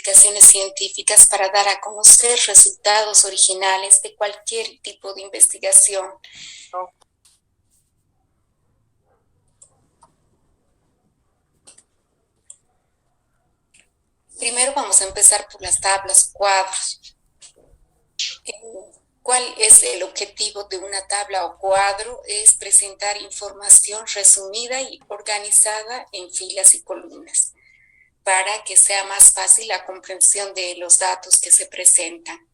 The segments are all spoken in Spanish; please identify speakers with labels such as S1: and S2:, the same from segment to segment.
S1: publicaciones científicas para dar a conocer resultados originales de cualquier tipo de investigación. Primero vamos a empezar por las tablas cuadros. ¿Cuál es el objetivo de una tabla o cuadro? Es presentar información resumida y organizada en filas y columnas para que sea más fácil la comprensión de los datos que se presentan.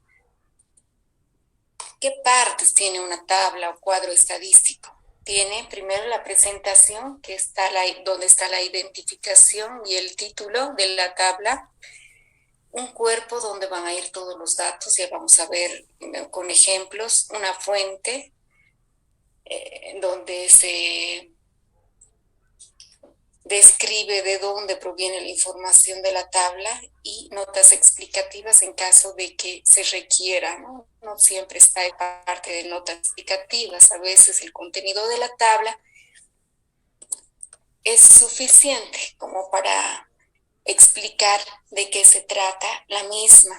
S1: ¿Qué partes tiene una tabla o cuadro estadístico? Tiene primero la presentación, que está donde está la identificación y el título de la tabla. Un cuerpo donde van a ir todos los datos, ya vamos a ver con ejemplos, una fuente donde se describe de dónde proviene la información de la tabla y notas explicativas en caso de que se requiera, ¿no? No siempre está en parte de notas explicativas, a veces el contenido de la tabla es suficiente como para explicar de qué se trata la misma.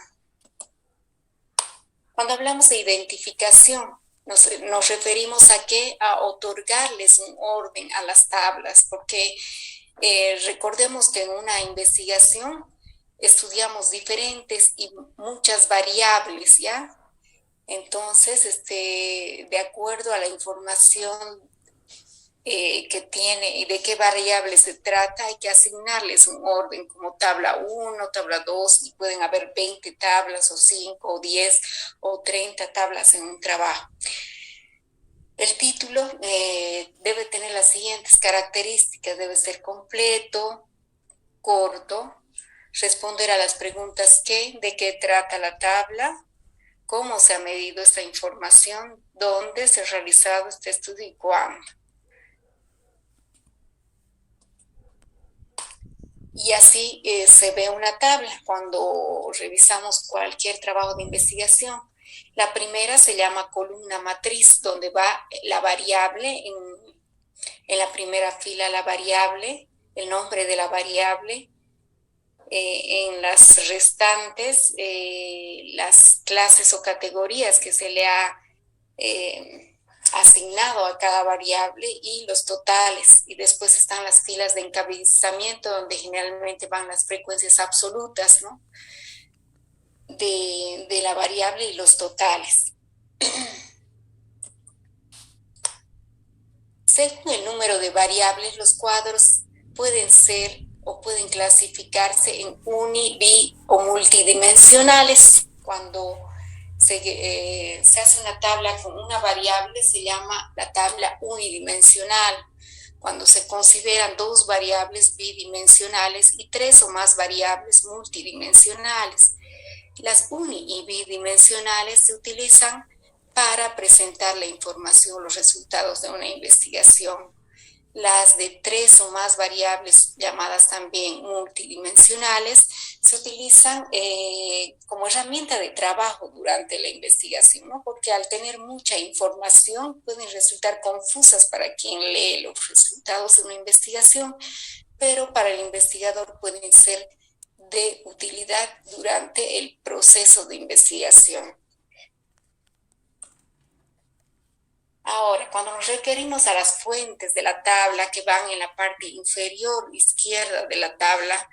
S1: Cuando hablamos de identificación, nos referimos a qué, a otorgarles un orden a las tablas, porque recordemos que en una investigación estudiamos diferentes y muchas variables, ¿ya? Entonces, de acuerdo a la información que tiene y de qué variable se trata, hay que asignarles un orden como tabla 1, tabla 2, y pueden haber 20 tablas o 5 o 10 o 30 tablas en un trabajo. El título debe tener las siguientes características: debe ser completo, corto, responder a las preguntas ¿qué?, de qué trata la tabla, cómo se ha medido esta información, dónde se ha realizado este estudio y cuándo. Y así se ve una tabla cuando revisamos cualquier trabajo de investigación. La primera se llama columna matriz, donde va la variable, en la primera fila la variable, el nombre de la variable, en las restantes las clases o categorías que se le ha asignado a cada variable y los totales, y después están las filas de encabezamiento donde generalmente van las frecuencias absolutas, ¿no?, de la variable y los totales. Según el número de variables, los cuadros pueden ser o pueden clasificarse en uni, bi o multidimensionales. Cuando se hace una tabla con una variable se llama la tabla unidimensional. Cuando se consideran dos variables bidimensionales y tres o más variables multidimensionales. Las uni y bidimensionales se utilizan para presentar la información, los resultados de una investigación. Las de tres o más variables, llamadas también multidimensionales, se utilizan como herramienta de trabajo durante la investigación, ¿no?, porque al tener mucha información pueden resultar confusas para quien lee los resultados de una investigación, pero para el investigador pueden ser de utilidad durante el proceso de investigación. Ahora, cuando nos referimos a las fuentes de la tabla que van en la parte inferior izquierda de la tabla,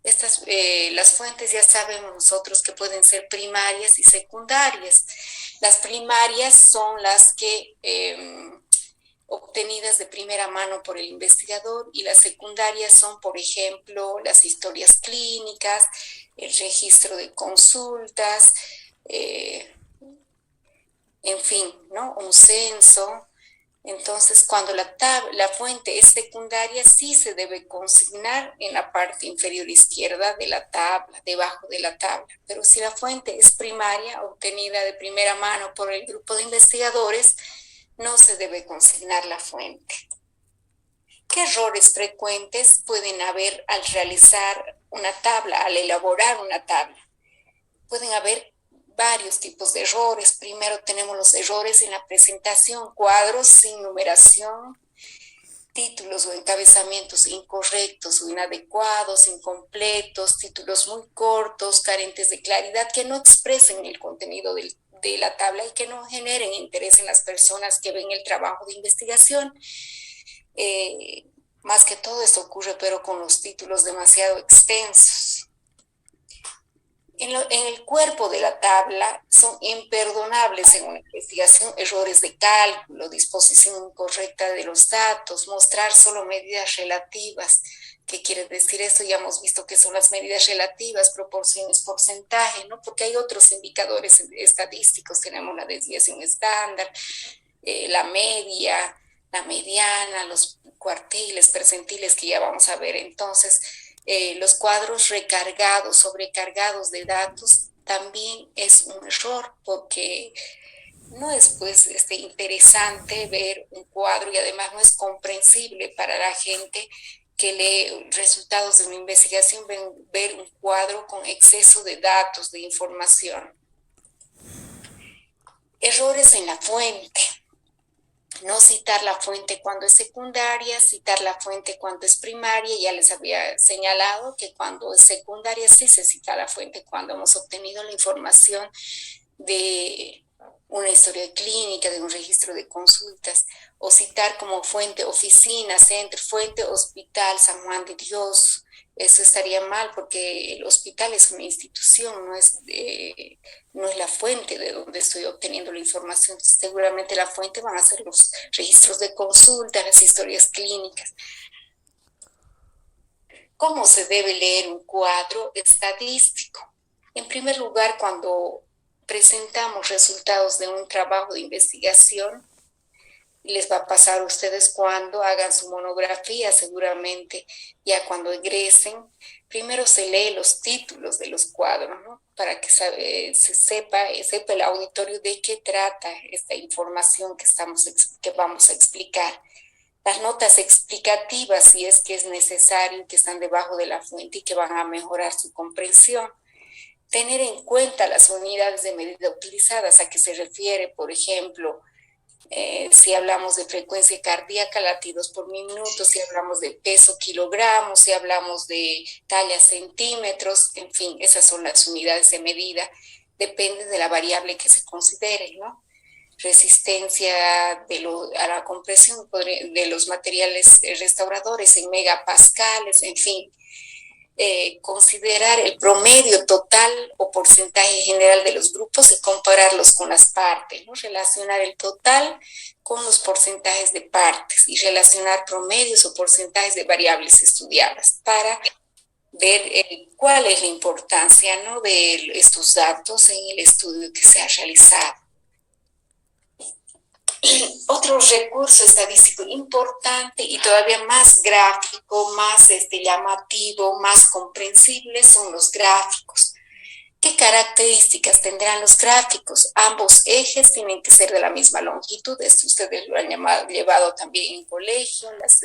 S1: las fuentes ya sabemos nosotros que pueden ser primarias y secundarias. Las primarias son las que obtenidas de primera mano por el investigador, y las secundarias son, por ejemplo, las historias clínicas, el registro de consultas, en fin, ¿no?, un censo. Entonces, cuando la fuente es secundaria, sí se debe consignar en la parte inferior izquierda de la tabla, debajo de la tabla. Pero si la fuente es primaria, obtenida de primera mano por el grupo de investigadores, no se debe consignar la fuente. ¿Qué errores frecuentes pueden haber al realizar una tabla, al elaborar una tabla? Pueden haber varios tipos de errores. Primero tenemos los errores en la presentación: cuadros sin numeración, títulos o encabezamientos incorrectos o inadecuados, incompletos, títulos muy cortos, carentes de claridad, que no expresen el contenido de la tabla y que no generen interés en las personas que ven el trabajo de investigación. Más que todo esto ocurre, pero con los títulos demasiado extensos. En el cuerpo de la tabla son imperdonables en una investigación errores de cálculo, disposición incorrecta de los datos, mostrar solo medidas relativas. ¿Qué quiere decir esto? Ya hemos visto que son las medidas relativas, proporciones, porcentaje, ¿no? Porque hay otros indicadores estadísticos, tenemos la desviación estándar, la media, la mediana, los cuartiles, percentiles que ya vamos a ver. Entonces, los cuadros recargados, sobrecargados de datos, también es un error porque no es pues interesante ver un cuadro y además no es comprensible para la gente que lee resultados de una investigación, ver un cuadro con exceso de datos, de información. Errores en la fuente. No citar la fuente cuando es secundaria, citar la fuente cuando es primaria. Ya les había señalado que cuando es secundaria sí se cita la fuente cuando hemos obtenido la información de una historia clínica, de un registro de consultas, o citar como fuente oficina, centro, fuente hospital San Juan de Dios. Eso estaría mal porque el hospital es una institución, no es la fuente de donde estoy obteniendo la información. Seguramente la fuente van a ser los registros de consulta, las historias clínicas. ¿Cómo se debe leer un cuadro estadístico? En primer lugar, cuando presentamos resultados de un trabajo de investigación, les va a pasar a ustedes cuando hagan su monografía, seguramente, ya cuando egresen, primero se lee los títulos de los cuadros, ¿no? Para que se sepa el auditorio de qué trata esta información que vamos a explicar. Las notas explicativas, si es que es necesario, que están debajo de la fuente y que van a mejorar su comprensión. Tener en cuenta las unidades de medida utilizadas, a qué se refiere, por ejemplo, si hablamos de frecuencia cardíaca, latidos por minuto, si hablamos de peso, kilogramos, si hablamos de talla, centímetros, en fin, esas son las unidades de medida, depende de la variable que se considere, ¿no? Resistencia a la compresión de los materiales restauradores en megapascales, en fin. Considerar el promedio total o porcentaje general de los grupos y compararlos con las partes, ¿no? Relacionar el total con los porcentajes de partes y relacionar promedios o porcentajes de variables estudiadas para ver cuál es la importancia, ¿no?, de estos datos en el estudio que se ha realizado. Otro recurso estadístico importante y todavía más gráfico, más llamativo, más comprensible son los gráficos. ¿Qué características tendrán los gráficos? Ambos ejes tienen que ser de la misma longitud. Esto ustedes lo han llevado también en colegio, las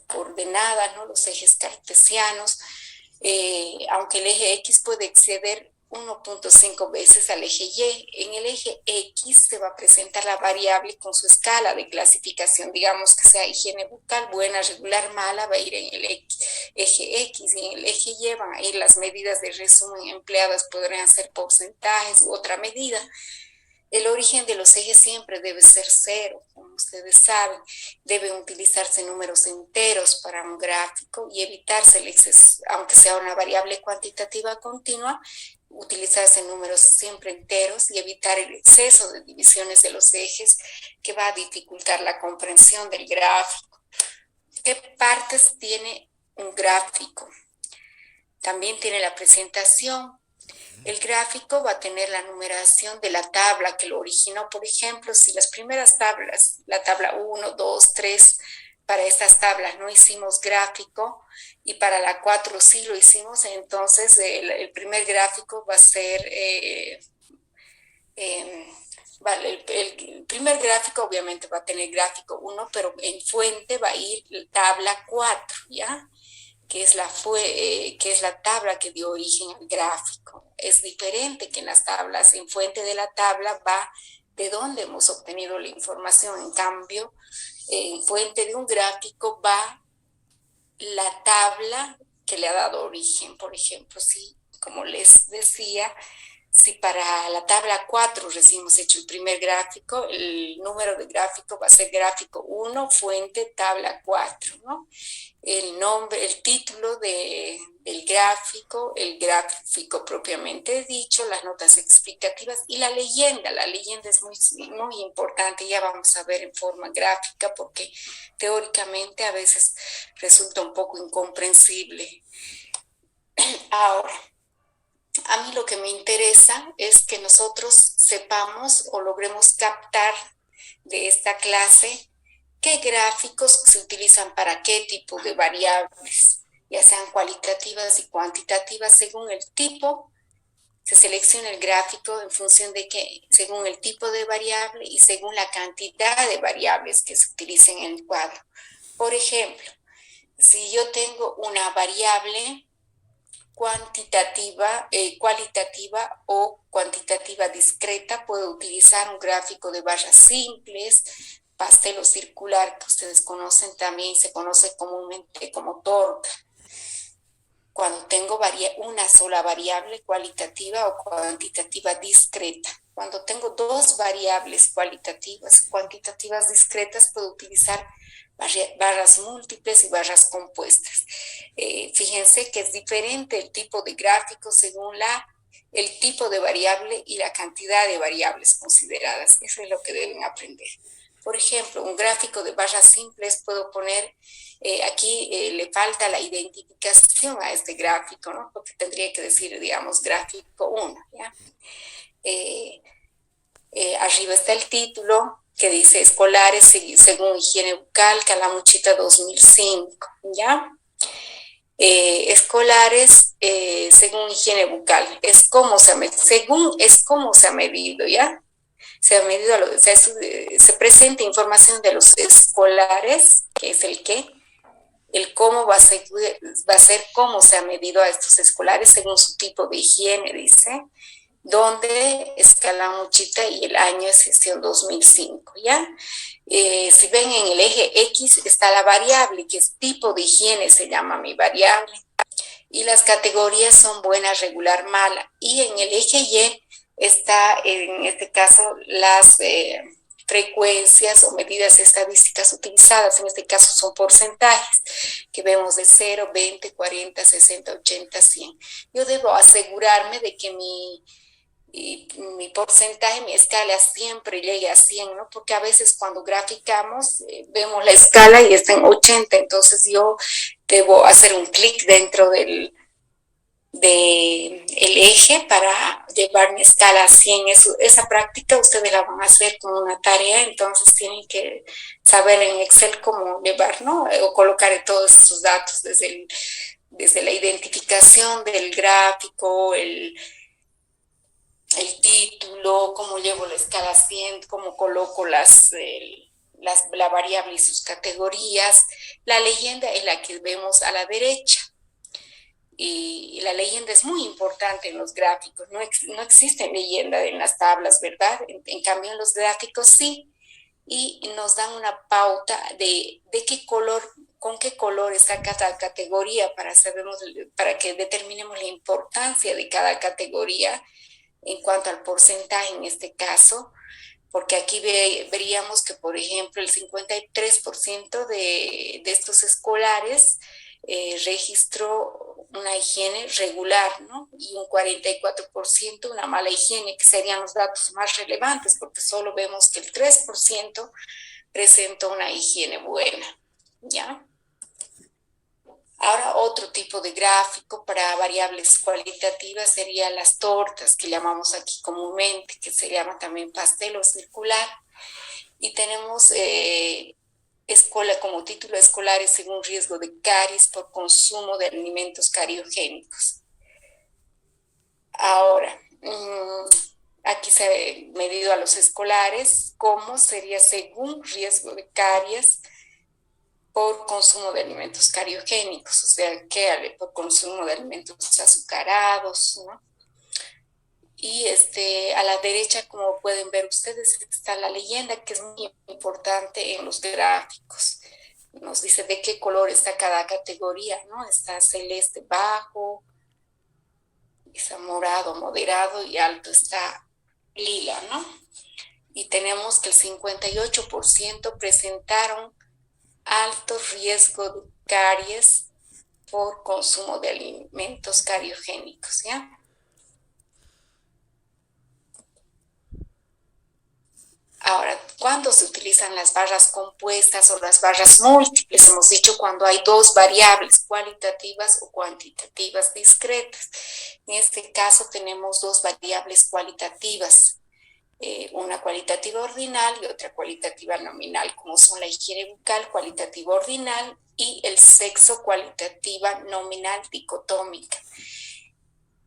S1: coordenadas, ¿no?, los ejes cartesianos. Aunque el eje X puede exceder 1.5 veces al eje Y. En el eje X se va a presentar la variable con su escala de clasificación, digamos que sea higiene bucal, buena, regular, mala, va a ir en el eje X, y en el eje Y van a ir las medidas de resumen empleadas, podrían ser porcentajes u otra medida. El origen de los ejes siempre debe ser cero, como ustedes saben. Deben utilizarse números enteros para un gráfico y evitarse el exceso, aunque sea una variable cuantitativa continua, utilizarse números siempre enteros y evitar el exceso de divisiones de los ejes que va a dificultar la comprensión del gráfico. ¿Qué partes tiene un gráfico? También tiene la presentación. El gráfico va a tener la numeración de la tabla que lo originó. Por ejemplo, si las primeras tablas, la tabla 1, 2, 3, para estas tablas no hicimos gráfico y para la 4 sí lo hicimos, entonces el primer gráfico va a ser, el primer gráfico obviamente va a tener gráfico 1, pero en fuente va a ir tabla 4, ¿ya? Que es la tabla que dio origen al gráfico. Es diferente que en las tablas. En fuente de la tabla va de dónde hemos obtenido la información. En cambio, En fuente de un gráfico va la tabla que le ha dado origen. Por ejemplo, si, como les decía, si para la tabla 4 recién hemos hecho el primer gráfico, el número de gráfico va a ser gráfico 1, fuente, tabla 4, ¿no? El nombre, el título del gráfico, el gráfico propiamente dicho, las notas explicativas y la leyenda. La leyenda es muy, muy importante, ya vamos a ver en forma gráfica porque teóricamente a veces resulta un poco incomprensible. Ahora, a mí lo que me interesa es que nosotros sepamos o logremos captar de esta clase qué gráficos se utilizan para qué tipo de variables, ya sean cualitativas y cuantitativas. Según el tipo, se selecciona el gráfico en función de que, según el tipo de variable y según la cantidad de variables que se utilicen en el cuadro. Por ejemplo, si yo tengo una variable cuantitativa, cualitativa o cuantitativa discreta, puedo utilizar un gráfico de barras simples, pastel o circular, que ustedes conocen también, se conoce comúnmente como torta. Cuando tengo una sola variable cualitativa o cuantitativa discreta. Cuando tengo dos variables cuantitativas discretas, puedo utilizar barras múltiples y barras compuestas. Fíjense que es diferente el tipo de gráfico según el tipo de variable y la cantidad de variables consideradas. Eso es lo que deben aprender. Por ejemplo, un gráfico de barras simples puedo poner, aquí le falta la identificación a este gráfico, ¿no? Porque tendría que decir, digamos, gráfico 1, ¿ya? Arriba está el título que dice escolares según higiene bucal, Calamuchita 2005, ¿ya? Escolares según higiene bucal, es como se ha medido, según es como se ha medido, ¿ya? Se ha medido, se presenta información de los escolares, que es el cómo va a ser cómo se ha medido a estos escolares según su tipo de higiene, dice, donde es Calamuchita y el año es gestión 2005, ¿ya? Si ven en el eje X está la variable, que es tipo de higiene, se llama mi variable, y las categorías son buena, regular, mala, y en el eje Y está, en este caso, las frecuencias o medidas estadísticas utilizadas, en este caso son porcentajes, que vemos de 0, 20, 40, 60, 80, 100. Yo debo asegurarme de que mi porcentaje, mi escala siempre llegue a 100, ¿no? Porque a veces cuando graficamos vemos la escala y está en 80, entonces yo debo hacer un clic dentro del eje para llevar mi escala a 100. Esa práctica ustedes la van a hacer como una tarea, entonces tienen que saber en Excel cómo llevar, ¿no? O colocar todos esos datos desde la identificación del gráfico, el título, cómo llevo la escala a 100, cómo coloco la variable y sus categorías. La leyenda es la que vemos a la derecha. Y la leyenda es muy importante en los gráficos. No existe leyenda en las tablas, ¿verdad? En cambio, en los gráficos sí. Y nos dan una pauta de qué color, con qué color está cada categoría para que determinemos la importancia de cada categoría en cuanto al porcentaje en este caso, porque aquí veríamos que, por ejemplo, el 53% de estos escolares registró una higiene regular, ¿no? Y un 44% una mala higiene, que serían los datos más relevantes, porque solo vemos que el 3% presenta una higiene buena, ¿ya? Ahora otro tipo de gráfico para variables cualitativas serían las tortas, que llamamos aquí comúnmente, que se llama también pastel o circular. Y tenemos como título escolares según riesgo de caries por consumo de alimentos cariogénicos. Ahora, aquí se ha medido a los escolares, cómo sería según riesgo de caries por consumo de alimentos cariogénicos, o sea, que por consumo de alimentos azucarados, ¿no? Y a la derecha, como pueden ver ustedes, está la leyenda, que es muy importante en los gráficos. Nos dice de qué color está cada categoría, ¿no? Está celeste bajo, está morado moderado y alto está lila, ¿no? Y tenemos que el 58% presentaron alto riesgo de caries por consumo de alimentos cariogénicos, ¿ya? Ahora, ¿cuándo se utilizan las barras compuestas o las barras múltiples? Hemos dicho cuando hay dos variables, cualitativas o cuantitativas discretas. En este caso tenemos dos variables cualitativas, una cualitativa ordinal y otra cualitativa nominal, como son la higiene bucal cualitativa ordinal y el sexo cualitativa nominal dicotómica.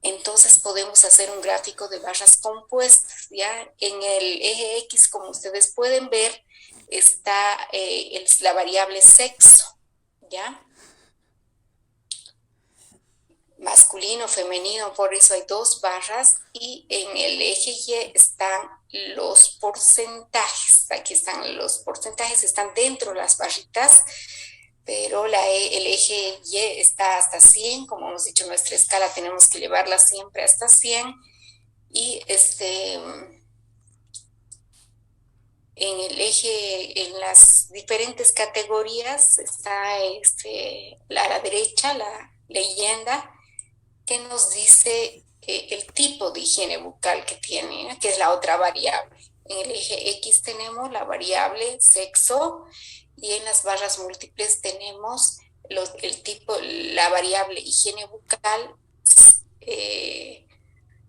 S1: Entonces podemos hacer un gráfico de barras compuestas, ¿ya? En el eje X, como ustedes pueden ver, está la variable sexo, ¿ya? Masculino, femenino, por eso hay dos barras, y en el eje Y están los porcentajes. Aquí están los porcentajes, están dentro de las barritas, pero el eje Y está hasta 100, como hemos dicho, nuestra escala tenemos que llevarla siempre hasta 100, y en el eje, en las diferentes categorías, está a la derecha, la leyenda, que nos dice el tipo de higiene bucal que tiene, ¿no? Que es la otra variable. En el eje X tenemos la variable sexo y en las barras múltiples tenemos el tipo, la variable higiene bucal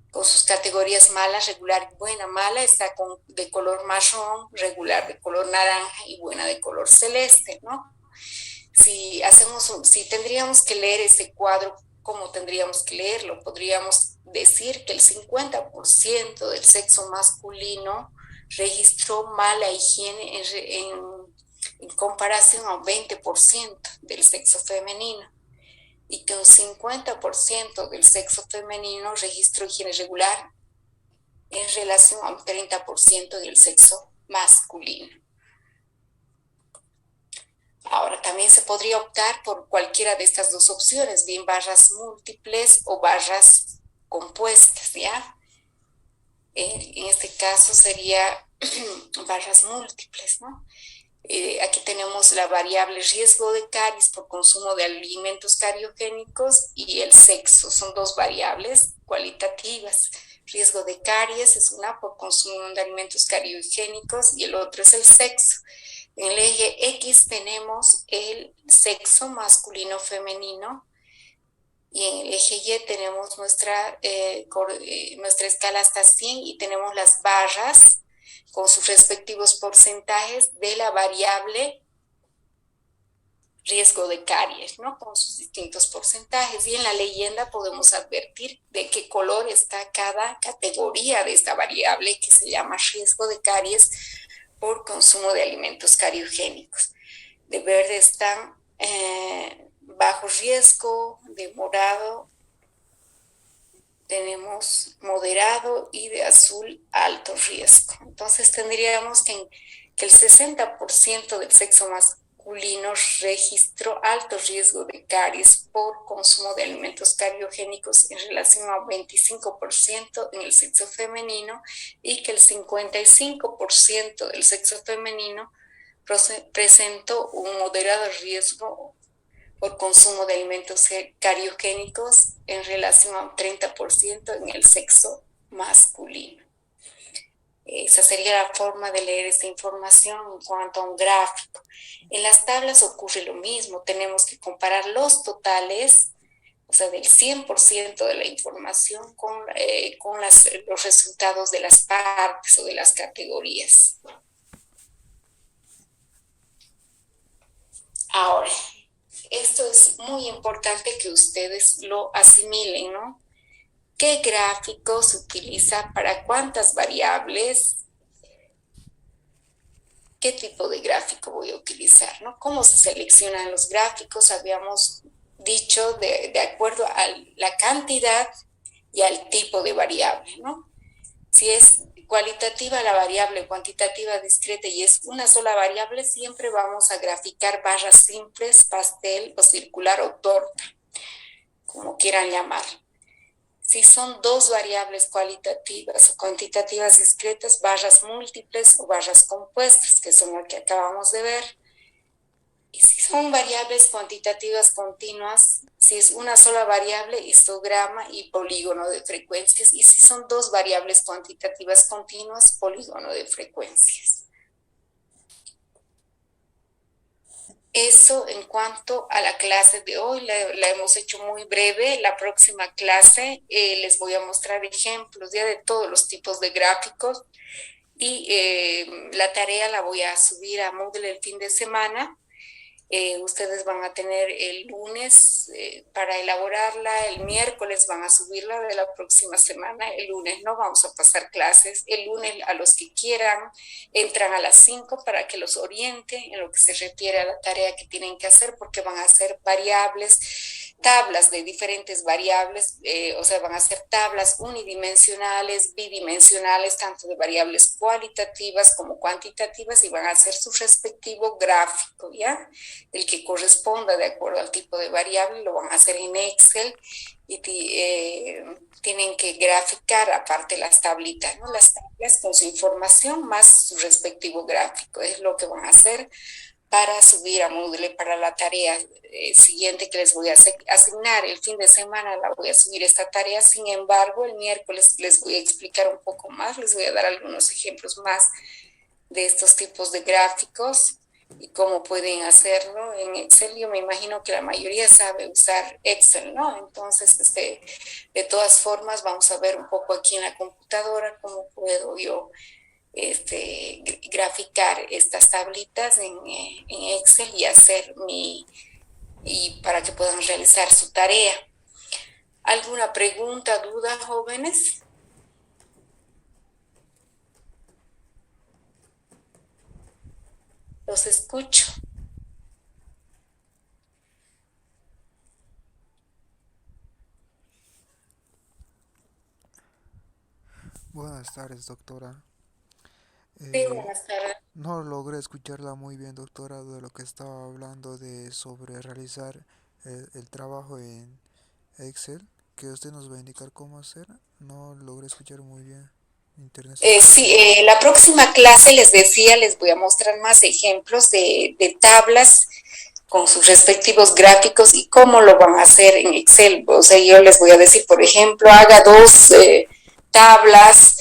S1: con sus categorías mala, regular, buena. Mala está de color marrón, regular de color naranja y buena de color celeste, ¿no? Si tendríamos que leer este cuadro, ¿cómo tendríamos que leerlo? Podríamos decir que el 50% del sexo masculino registró mala higiene en comparación a un 20% del sexo femenino, y que un 50% del sexo femenino registró higiene regular en relación a un 30% del sexo masculino. Ahora, también se podría optar por cualquiera de estas dos opciones, bien barras múltiples o barras compuestas, ¿ya? En este caso sería barras múltiples, ¿no? Aquí tenemos la variable riesgo de caries por consumo de alimentos cariogénicos y el sexo. Son dos variables cualitativas. Riesgo de caries es una por consumo de alimentos cariogénicos y el otro es el sexo. En el eje X tenemos el sexo masculino-femenino y en el eje Y tenemos nuestra escala hasta 100 y tenemos las barras con sus respectivos porcentajes de la variable riesgo de caries, ¿no? Con sus distintos porcentajes. Y en la leyenda podemos advertir de qué color está cada categoría de esta variable que se llama riesgo de caries por consumo de alimentos cariogénicos. De verde están bajo riesgo, de morado tenemos moderado y de azul alto riesgo. Entonces tendríamos que el 60% del sexo masculino registró alto riesgo de caries por consumo de alimentos cariogénicos en relación a 25% en el sexo femenino, y que el 55% del sexo femenino presentó un moderado riesgo por consumo de alimentos cariogénicos en relación a un 30% en el sexo masculino. Esa sería la forma de leer esta información en cuanto a un gráfico. En las tablas ocurre lo mismo, tenemos que comparar los totales, o sea, del 100% de la información con los resultados de las partes o de las categorías. Ahora, esto es muy importante que ustedes lo asimilen, ¿no? ¿Qué gráfico se utiliza para cuántas variables? ¿Qué tipo de gráfico voy a utilizar, ¿no? ¿Cómo se seleccionan los gráficos? Habíamos dicho de acuerdo a la cantidad y al tipo de variable, ¿no? Si es cualitativa la variable, cuantitativa discreta y es una sola variable, siempre vamos a graficar barras simples, pastel o circular o torta, como quieran llamar. Si son dos variables cualitativas o cuantitativas discretas, barras múltiples o barras compuestas, que son lo que acabamos de ver. Y si son variables cuantitativas continuas, si es una sola variable, histograma y polígono de frecuencias. Y si son dos variables cuantitativas continuas, polígono de frecuencias. Eso en cuanto a la clase de hoy, la hemos hecho muy breve. La próxima clase les voy a mostrar ejemplos ya de todos los tipos de gráficos y la tarea la voy a subir a Moodle el fin de semana. Ustedes van a tener el lunes para elaborarla, el miércoles van a subirla de la próxima semana, el lunes no vamos a pasar clases, el lunes a los que quieran entran a las 5 para que los oriente en lo que se refiere a la tarea que tienen que hacer, porque van a ser variables, tablas de diferentes variables, o sea, van a ser tablas unidimensionales, bidimensionales, tanto de variables cualitativas como cuantitativas, y van a hacer su respectivo gráfico, ¿ya? El que corresponda de acuerdo al tipo de variable, lo van a hacer en Excel y tienen que graficar aparte las tablitas, ¿no? Las tablas con su información más su respectivo gráfico, es lo que van a hacer para subir a Moodle para la tarea siguiente que les voy a asignar. El fin de semana la voy a subir esta tarea, sin embargo, el miércoles les voy a explicar un poco más, les voy a dar algunos ejemplos más de estos tipos de gráficos y cómo pueden hacerlo en Excel. Yo me imagino que la mayoría sabe usar Excel, ¿no? Entonces, de todas formas, vamos a ver un poco aquí en la computadora cómo puedo yo graficar estas tablitas en Excel y hacer y para que puedan realizar su tarea. ¿Alguna pregunta, duda, jóvenes? Los escucho.
S2: Buenas tardes, doctora.
S1: Sí,
S2: Eh,
S1: buenas tardes.
S2: no logré escucharla muy bien, doctora, de lo que estaba hablando de sobre realizar el trabajo en Excel, que usted nos va a indicar cómo hacer. No logré escuchar muy bien. Internet está un poco
S1: Sí,
S2: mal.
S1: la próxima clase les decía, les voy a mostrar más ejemplos de tablas con sus respectivos gráficos y cómo lo van a hacer en Excel. O sea, yo les voy a decir, por ejemplo, haga dos tablas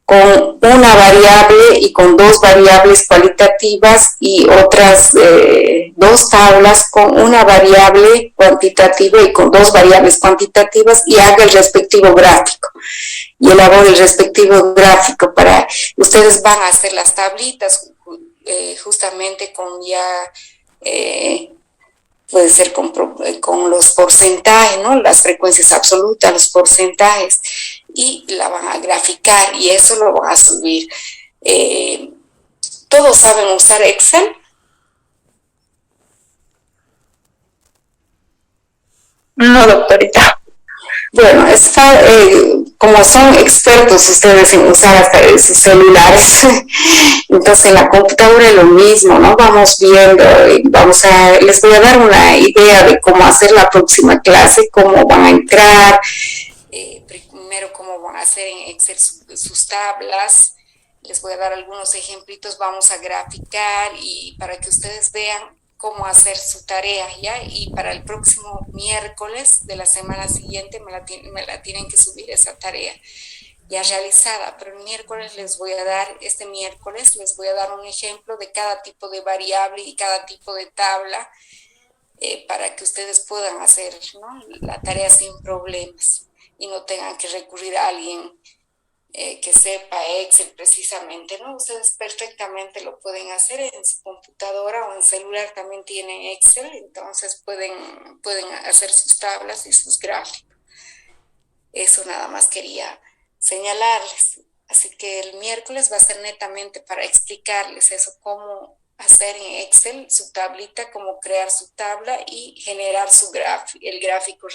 S1: con una variable y con dos variables cualitativas y otras dos tablas con una variable cuantitativa y con dos variables cuantitativas y haga el respectivo gráfico y elabore el respectivo gráfico para ustedes van a hacer las tablitas justamente con ya puede ser con los porcentajes, ¿no? Las frecuencias absolutas, los porcentajes, y la van a graficar y eso lo van a subir. ¿Todos saben usar Excel? No, doctorita. Bueno, como son expertos ustedes en usar hasta sus celulares, entonces en la computadora es lo mismo, ¿no? Vamos viendo, les voy a dar una idea de cómo hacer la próxima clase, cómo van a entrar, primero cómo van a hacer en Excel sus tablas, les voy a dar algunos ejemplitos, vamos a graficar y para que ustedes vean cómo hacer su tarea, ¿ya? Y para el próximo miércoles de la semana siguiente me la tienen que subir esa tarea ya realizada, pero el miércoles este miércoles les voy a dar un ejemplo de cada tipo de variable y cada tipo de tabla para que ustedes puedan hacer, ¿no? La tarea sin problemas y no tengan que recurrir a alguien que sepa Excel precisamente, ¿no? Ustedes perfectamente lo pueden hacer en su computadora o en celular también tienen Excel, entonces pueden hacer sus tablas y sus gráficos. Eso nada más quería señalarles. Así que el miércoles va a ser netamente para explicarles eso, cómo hacer en Excel su tablita, cómo crear su tabla y generar el gráfico